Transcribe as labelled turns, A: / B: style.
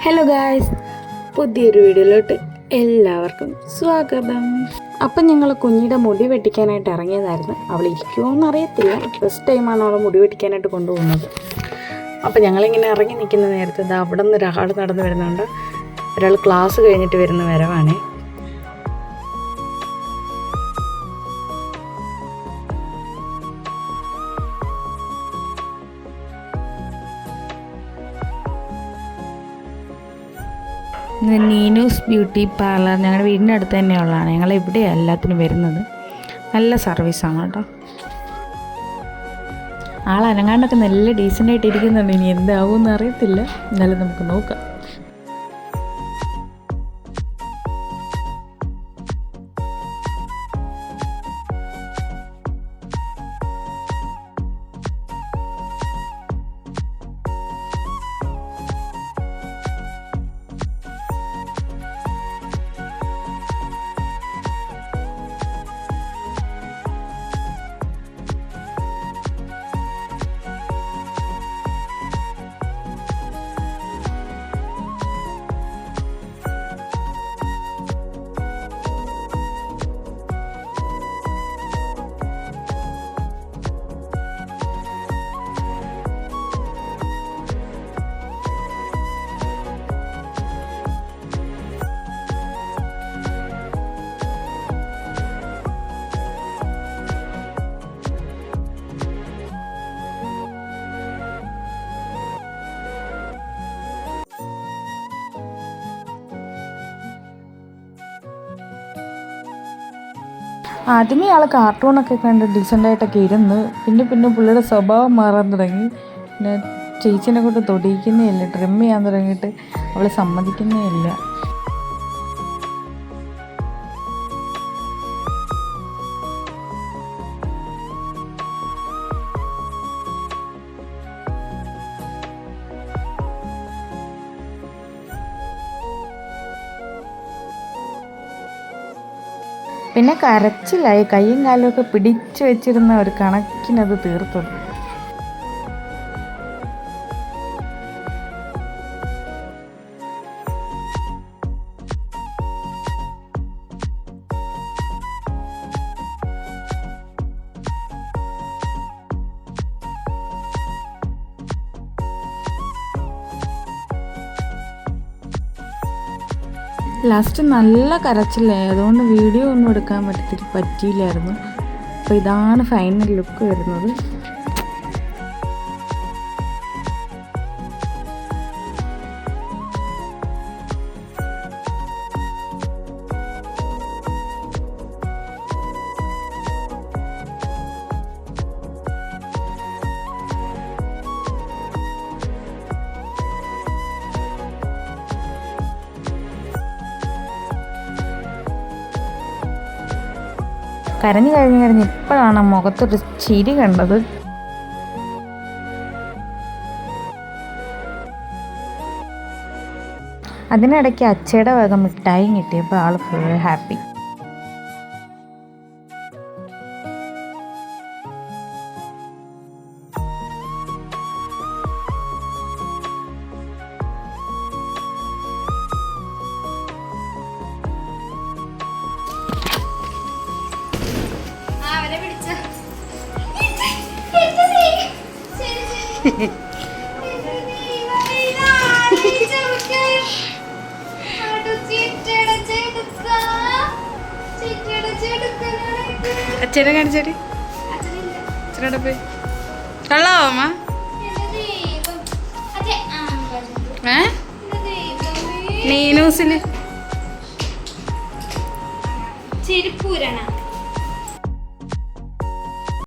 A: Hello guys, പുതിയൊരു വീഡിയോയിലോട്ട് എല്ലാവർക്കും സ്വാഗതം. അപ്പം ഞങ്ങൾ കുഞ്ഞിയുടെ മുടി വെട്ടിക്കാനായിട്ട് ഇറങ്ങിയതായിരുന്നു. അവൾ ഇരിക്കുമോ എന്നറിയത്തില്ല, ഫസ്റ്റ് ടൈമാണ് അവളെ മുടി വെട്ടിക്കാനായിട്ട് കൊണ്ടുപോകുന്നത്. അപ്പം ഞങ്ങളിങ്ങനെ ഇറങ്ങി നിൽക്കുന്ന നേരത്തെ അവിടെ നിന്ന് ഒരാൾ നടന്നു വരുന്നുണ്ട്. ഒരാൾ ക്ലാസ് കഴിഞ്ഞിട്ട് വരുന്ന വരവാണേ. നീനൂസ് ബ്യൂട്ടി പാർലർ ഞങ്ങളുടെ വീടിൻ്റെ അടുത്ത് തന്നെയുള്ളതാണ്. ഞങ്ങൾ ഇവിടെയാണ് എല്ലാത്തിനും വരുന്നത്. നല്ല സർവീസാണ് കേട്ടോ. ആളനങ്ങാണ്ടൊക്കെ നല്ല ഡീസൻ്റായിട്ട് ഇരിക്കുന്നുണ്ട്. ഇനി എന്താവുമെന്ന് അറിയത്തില്ല, എന്നാലും നമുക്ക് നോക്കാം. ആദ്യമേ ആൾ കാർട്ടൂണൊക്കെ കണ്ട് ഡീസൻ്റായിട്ടൊക്കെ ഇരുന്ന് പിന്നെ പുള്ളിയുടെ സ്വഭാവം മാറാൻ തുടങ്ങി. പിന്നെ ചേച്ചീനെ കൊണ്ട് തൊടിയിക്കുന്നേ ഇല്ല, ട്രിം ചെയ്യാൻ തുടങ്ങിയിട്ട് അവൾ സമ്മതിക്കുന്നേ ഇല്ല. പിന്നെ കരച്ചിലായി, കയ്യും കാലുമൊക്കെ പിടിച്ചു വെച്ചിരുന്ന ഒരു കണക്കിനത് തീർത്തത്. ലാസ്റ്റ് നല്ല കരച്ചിലായി, അതുകൊണ്ട് വീഡിയോ ഒന്നും എടുക്കാൻ പറ്റിയില്ലായിരുന്നു. അപ്പോൾ ഇതാണ് ഫൈനൽ ലുക്ക് വരുന്നത്. കരഞ്ഞ് ഇപ്പോഴാണ് മുഖത്തൊരു ചിരി കണ്ടത്. അതിനിടയ്ക്ക് അച്ഛയുടെ വക മിഠായും കിട്ടിയപ്പോൾ ആൾ ഫുൾ ഹാപ്പി. അച്ഛനെ കാണിച്ചേരി, അച്ഛനോടെ പോയി കള്ളാവമ്മ. നീനൂസില്
B: ചെരുപ്പൂരണ